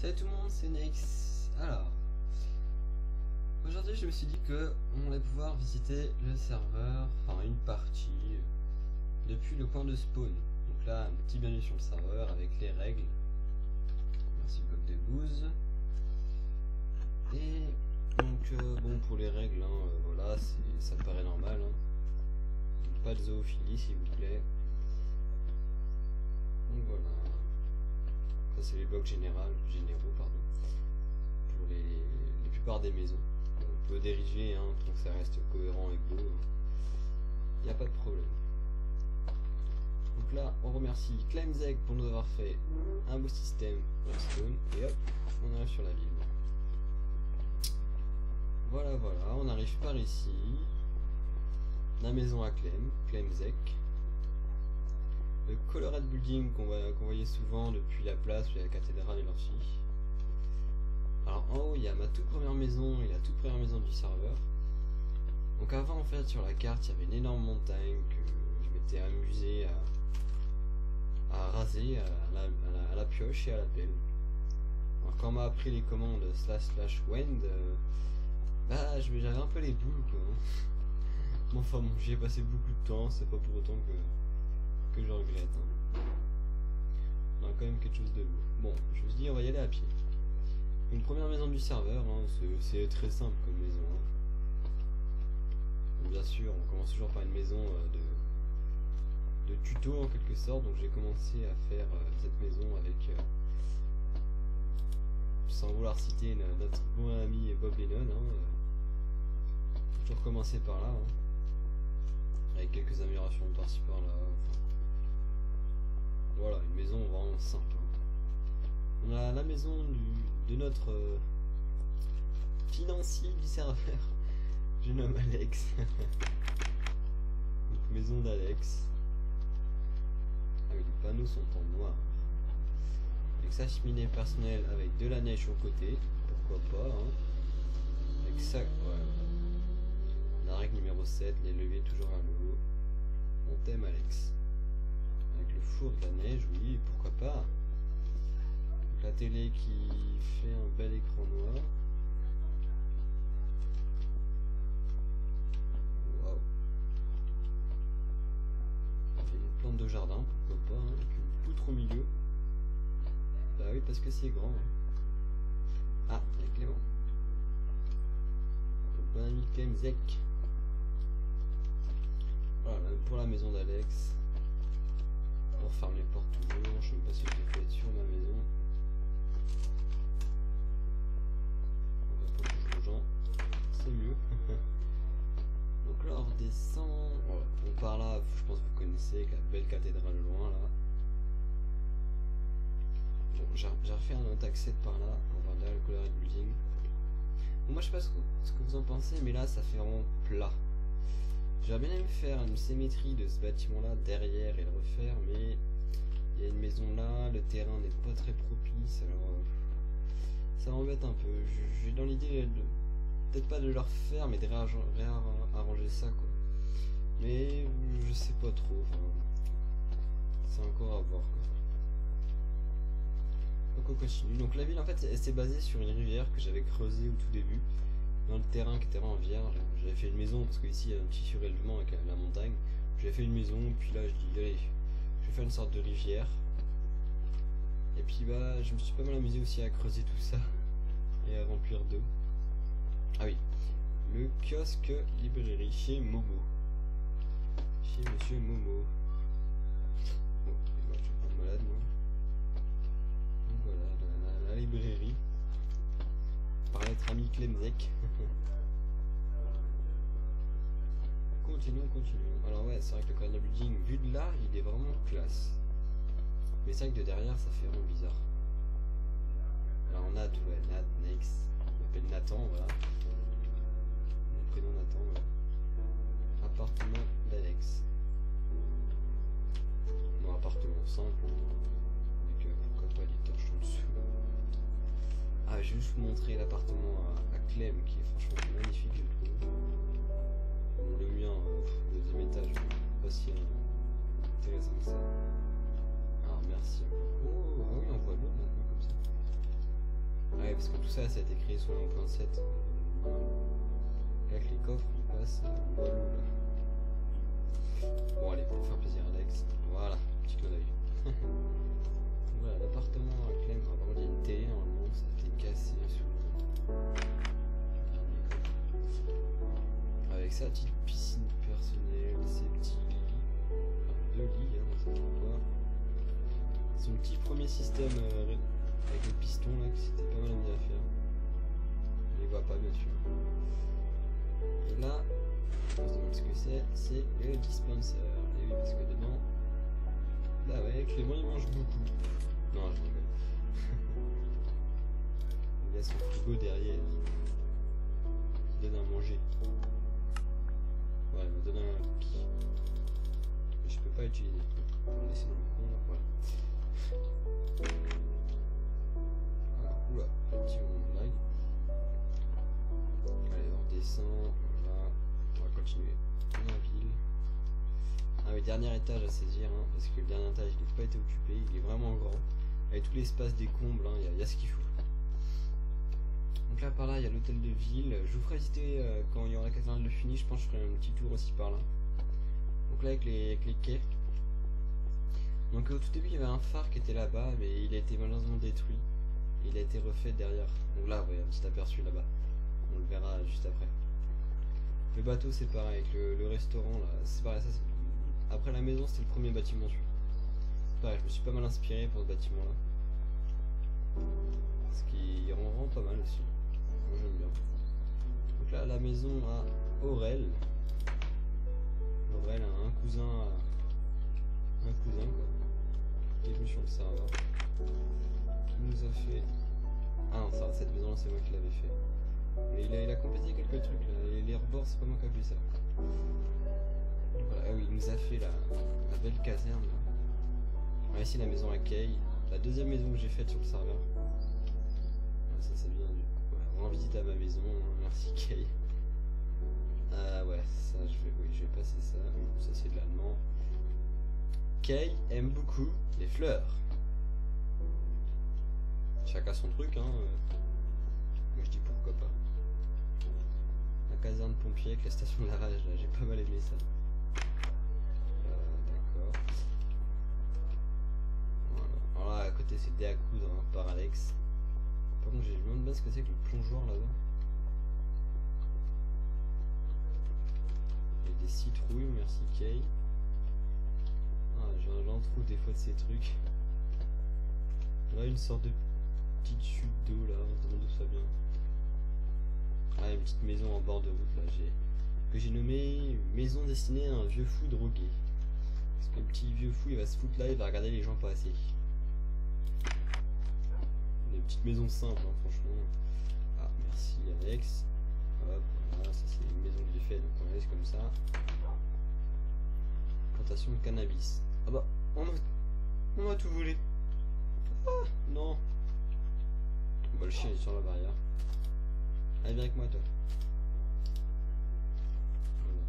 Salut tout le monde, c'est Nex. Alors, aujourd'hui je me suis dit que on allait pouvoir visiter le serveur, enfin une partie, depuis le point de spawn. Donc là, un petit bienvenue sur le serveur avec les règles. Merci bloc de bouse. Et donc bon, pour les règles, voilà, ça paraît normal. Pas de zoophilie s'il vous plaît. Donc voilà. Ça c'est les blocs généraux pardon, pour les plupart des maisons. On peut diriger tant que ça reste cohérent et beau, il n'y a pas de problème. Donc là on remercie Climzeg pour nous avoir fait un beau système redstone et hop on arrive sur la ville. Voilà, on arrive par ici, la maison à Climzeg. Le Colored Building qu'on voyait souvent depuis la place où il y a la cathédrale et leur fille. Alors en haut il y a ma toute première maison et la toute première maison du serveur. Donc avant en fait sur la carte il y avait une énorme montagne que je m'étais amusé à raser à la pioche et à la pelle. Alors quand on m'a appris les commandes / wend, bah j'avais un peu les boules quoi. Mais enfin bon, j'y ai passé beaucoup de temps, c'est pas pour autant que je regrette. On a quand même quelque chose de beau. Bon, je me suis dit on va y aller à pied. Une première maison du serveur, c'est très simple comme maison. Donc, bien sûr, on commence toujours par une maison de tuto en quelque sorte. Donc j'ai commencé à faire cette maison avec, sans vouloir citer notre bon ami Bob Lennon. Toujours commencer par là. Avec quelques améliorations par-ci par-là. Voilà, une maison vraiment simple. On a la maison de notre financier du serveur. Je nomme Alex. Donc, maison d'Alex. Ah oui, les panneaux sont en noir. Avec sa cheminée personnelle avec de la neige sur le côté. Pourquoi pas. Avec ça, voilà. La règle numéro 7, les leviers toujours à l'eau. On t'aime Alex. Avec le four de la neige, oui, pourquoi pas. Donc la télé qui fait un bel écran noir. Waouh. Avec une plante de jardin, pourquoi pas, avec une poutre au milieu. Bah oui, parce que c'est grand. Ah, avec Clément. Donc, bon ami Clemzeg. Voilà, pour la maison d'Alex. On referme les portes toujours, je sais pas si je peux être sur ma maison. On répond toujours aux gens, c'est mieux. Donc là on redescend, voilà. On part là, je pense que vous connaissez, avec la belle cathédrale loin là. Bon, j'ai refait un autre accès par là, pour voir derrière le Colored Building. Bon, moi je sais pas ce que vous en pensez, mais là ça fait vraiment plat. J'aurais bien aimé faire une symétrie de ce bâtiment là derrière et le refaire, mais il y a une maison là, le terrain n'est pas très propice, alors ça m'embête un peu. J'ai dans l'idée peut-être pas de le refaire, mais de réarranger ça quoi. Mais je sais pas trop, c'est encore à voir quoi. Donc on continue. Donc la ville en fait elle s'est basée sur une rivière que j'avais creusée au tout début. Dans le terrain qui était vraiment vierge, j'avais fait une maison parce qu'ici il y a un petit surélevement avec la montagne. J'avais fait une maison, puis là je dis allez, je vais faire une sorte de rivière. Et puis bah je me suis pas mal amusé aussi à creuser tout ça et à remplir d'eau. Ah oui, le kiosque librairie chez Momo. Chez Monsieur Momo. Bon, moi je suis pas malade moi. Donc voilà, la librairie. Par notre ami Clemzeg. Continuons. Alors ouais, c'est vrai que le Colored Building, vu de là, il est vraiment classe. Mais c'est vrai que de derrière, ça fait vraiment bizarre. Alors on a tout, ouais, Nex. On m'appelle Nathan, voilà. Mon prénom Nathan, voilà. Appartement d'Alex. Bon, appartement simple. Avec pourquoi pas des torches en dessous. Ah, je vais juste vous montrer l'appartement à Clem qui est franchement magnifique, je trouve. Le mien, le deuxième étage, pas si intéressant que ça. Alors merci. Oh, ah oui, on voit l'eau maintenant comme ça. Ouais, parce que tout ça, ça a été créé sur le 1.7. Là, que les coffres, ils passent walou là. Bon, allez, pour faire plaisir à Alex. Voilà, petit clin d'œil. Voilà, l'appartement à Clem. Ah, par contre, il y a une télé, normalement, ça a été cassé sous. Avec sa petite piscine personnelle, ses petits lits. Enfin, 2 lits, hein, dans cette histoire. Son petit premier système avec le piston là, qui s'était pas mal amusé à faire. On les voit pas, bien sûr. Et là, on se demande ce que c'est le dispenser. Et oui, parce que dedans, bah ouais, Clément il mange beaucoup. Non, je rigole. Il y a son frigo derrière qui donne à manger. Voilà, il me donne un cookie. Mais je peux pas utiliser. On va le laisser dans le coin là, voilà. Alors, oula, petit moment de blague. Allez, on redescend, voilà. On va continuer dans la ville. Ah oui, dernier étage à saisir, hein, parce que le dernier étage il n'a pas été occupé, il est vraiment grand. Avec tout l'espace des combles, hein, y a ce qu'il faut. Donc là par là il y a l'hôtel de ville. Je vous ferai visiter quand il y aura la caserne de fini, je pense que je ferai un petit tour aussi par là. Donc là avec les quais. Donc au tout début il y avait un phare qui était là-bas, mais il a été malheureusement détruit. Il a été refait derrière. Donc là, vous voyez un petit aperçu là-bas. On le verra juste après. Le bateau c'est pareil, avec le restaurant là, c'est pareil, ça c'est... Après la maison c'était le premier bâtiment celui-là. C'est pareil, je me suis pas mal inspiré pour ce bâtiment là. Parce qu'il rend pas mal aussi. Moi j'aime bien. Donc là la maison à Aurel. Aurel a un cousin quoi. Qui est venu sur le serveur. Qui nous a fait... Ah non, ça, cette maison là c'est moi qui l'avais fait. Mais il a complété quelques trucs là. Les rebords c'est pas moi qui a fait ça. Voilà, ah oui, il nous a fait la belle caserne là. Ah, ici la maison à Kay. La deuxième maison que j'ai faite sur le serveur. Ah, ça c'est bien. Ouais, rends visite à ma maison, hein. Merci Kay. Ah ouais, ça je vais passer ça. Ça c'est de l'allemand. Kay aime beaucoup les fleurs. Chacun son truc, hein. Moi je dis pourquoi pas. La caserne pompier avec la station de la rage là, j'ai pas mal aimé ça. D'accord. Voilà. Alors là à côté c'est des à coudre hein, par Alex. Par contre je me demande bien ce que c'est que le plongeoir là-bas. Il y a des citrouilles, merci Kay. Ah, j'en trouve des fois de ces trucs. Là une sorte de petite chute d'eau là, on se demande d'où ça vient. Ah, une petite maison en bord de route là, que j'ai nommé maison destinée à un vieux fou drogué. Parce que le petit vieux fou il va se foutre là, il va regarder les gens passer. Des petites maisons simples hein, franchement. Ah merci Alex. Hop, voilà, ça c'est une maison que j'ai faite, donc on laisse comme ça. Plantation de cannabis. Ah bah, on m'a tout volé. Ah, non. Bah le chien est sur la barrière. Allez viens avec moi toi. Voilà.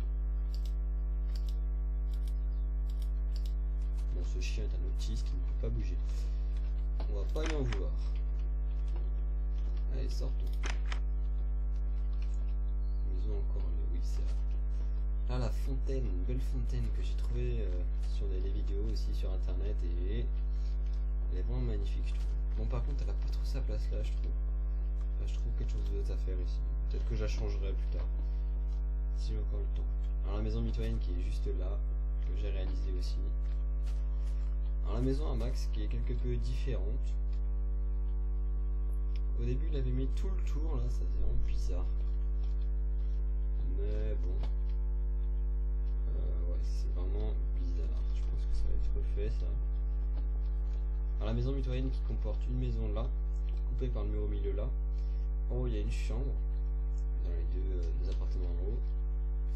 Bon ce chien est un autiste qui ne peut pas bouger. On va pas lui en vouloir. Allez sortons. Maison encore, oui c'est vrai. Là la fontaine, une belle fontaine que j'ai trouvée sur des vidéos aussi sur internet et elle est vraiment magnifique je trouve. Bon par contre elle a pas trop sa place là je trouve. Là, je trouve quelque chose d'autre à faire ici. Peut-être que je la changerai plus tard. Si j'ai encore le temps. Alors la maison mitoyenne qui est juste là, que j'ai réalisé aussi. Alors la maison à Max qui est quelque peu différente. Au début il avait mis tout le tour là, ça faisait vraiment bizarre. Mais bon. Ouais c'est vraiment bizarre. Je pense que ça va être refait ça. Alors la maison mitoyenne qui comporte une maison là, coupée par le mur au milieu là. En haut il y a une chambre dans les deux appartements en haut.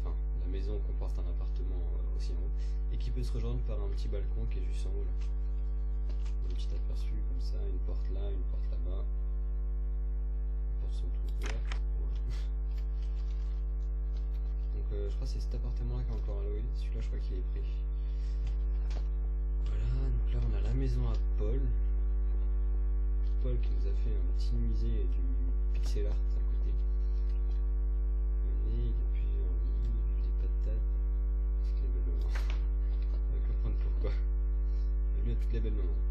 Enfin la maison comporte un appartement aussi en haut. Et qui peut se rejoindre par un petit balcon qui est juste en haut là. Un petit aperçu comme ça, une porte là, une porte là-bas. Les portes sont toutes ouvertes. Voilà. Donc je crois que c'est cet appartement là qui est encore à louer. Celui-là je crois qu'il est pris. Voilà, donc là on a la maison à Paul. Paul qui nous a fait un petit musée du pixel art à côté. Et depuis j'ai mis des patates, toutes les belles mamans. On va comprendre pourquoi. Bienvenue à toutes les belles mamans.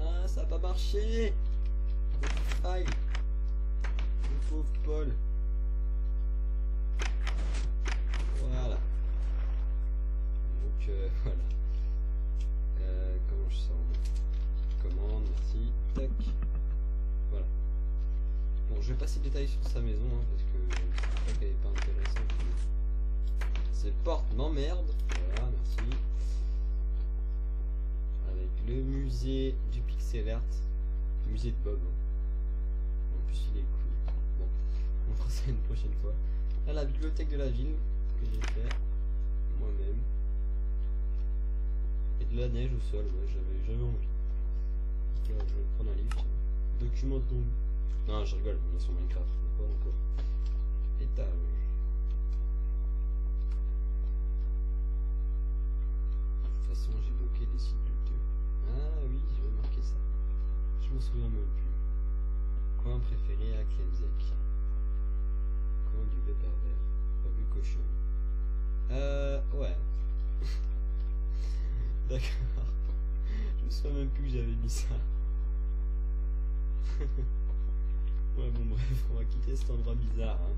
Ah, ça a pas marché. Aïe. Le pauvre Paul. Voilà. Donc voilà. Comment je sors? Commande, merci. Tac. Voilà. Bon, je vais passer le détail sur sa maison hein, parce que je crois qu'elle est pas intéressante. Cette porte m'emmerde. Voilà, merci. Avec le musée du pixel art. Le musée de Bob. Hein. En plus, il est cool. Bon, on fera ça une prochaine fois. Là, la bibliothèque de la ville que j'ai fait moi-même. Et de la neige au sol, ouais, j'avais envie. Donc, je vais prendre un livre. Document de ton... Non, je rigole, on est sur Minecraft, pas encore. Étage. De toute façon, j'ai bloqué des sites douteux. Ah oui, j'avais marqué ça. Je me souviens même plus. Coin préféré à Clemzec. Coin du vieux pervers. Revue cochon. Ouais. D'accord. Je me souviens même plus que j'avais mis ça. Ouais, bon, bref, on va quitter cet endroit bizarre. Hein.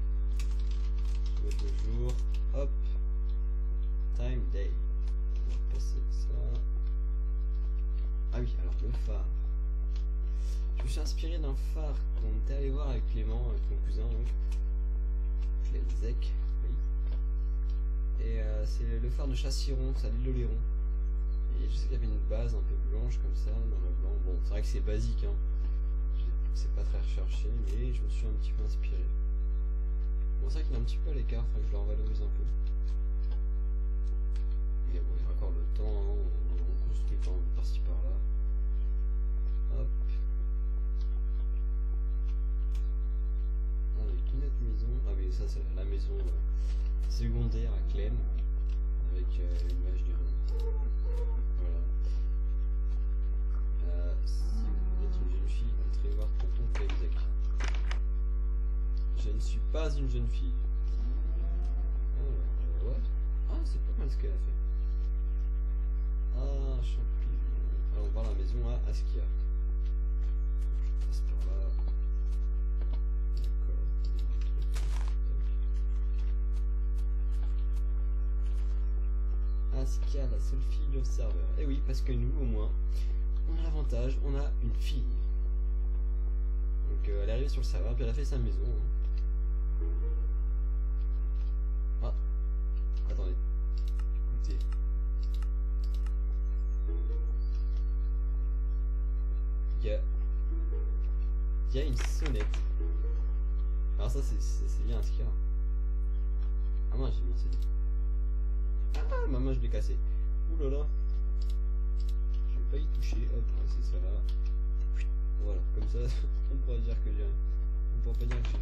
Je vais de jour. Hop. Time day. On va passer ça. Ah oui, alors le phare. Je me suis inspiré d'un phare qu'on était allé voir avec Clément, avec mon cousin, donc. Clemzec, oui. Et c'est le phare de Chassiron, c'est à l'île d'Oléron. Et je sais qu'il y avait une base un peu blanche comme ça, dans le blanc. Bon, c'est vrai que c'est basique, hein. C'est pas très recherché, mais je me suis un petit peu inspiré. Bon, c'est vrai qu'il est un petit peu à l'écart, faut que je le revalorise un peu. Mais bon, il y a encore le temps, hein. On construit par-ci par-là. Hop. Avec une autre maison. Ah oui, ça c'est la maison secondaire à Clem. Avec l'image du nom. Voilà. Si vous êtes une jeune fille, entrez voir tonton Clemzec. Je ne suis pas une jeune fille. Ouais. Ah, c'est pas mal ce qu'elle a fait. Ah, champignon. Alors, on va voir la maison à Askia. Je passe par là. D'accord. Askia, la seule fille au serveur. Et oui, parce que nous, au moins, on a l'avantage, on a une fille. Donc elle est arrivée sur le serveur, puis elle a fait sa maison. Hein. Ah, attendez. Écoutez. Il y a une sonnette. Alors ça c'est bien Askia. Ah moi j'ai mis une sonnette. Ah maman je l'ai cassé. Ouh là là. Je vais pas y toucher, hop, c'est ça là. Voilà, comme ça, on pourra dire que j'ai. On pourra pas dire que j'ai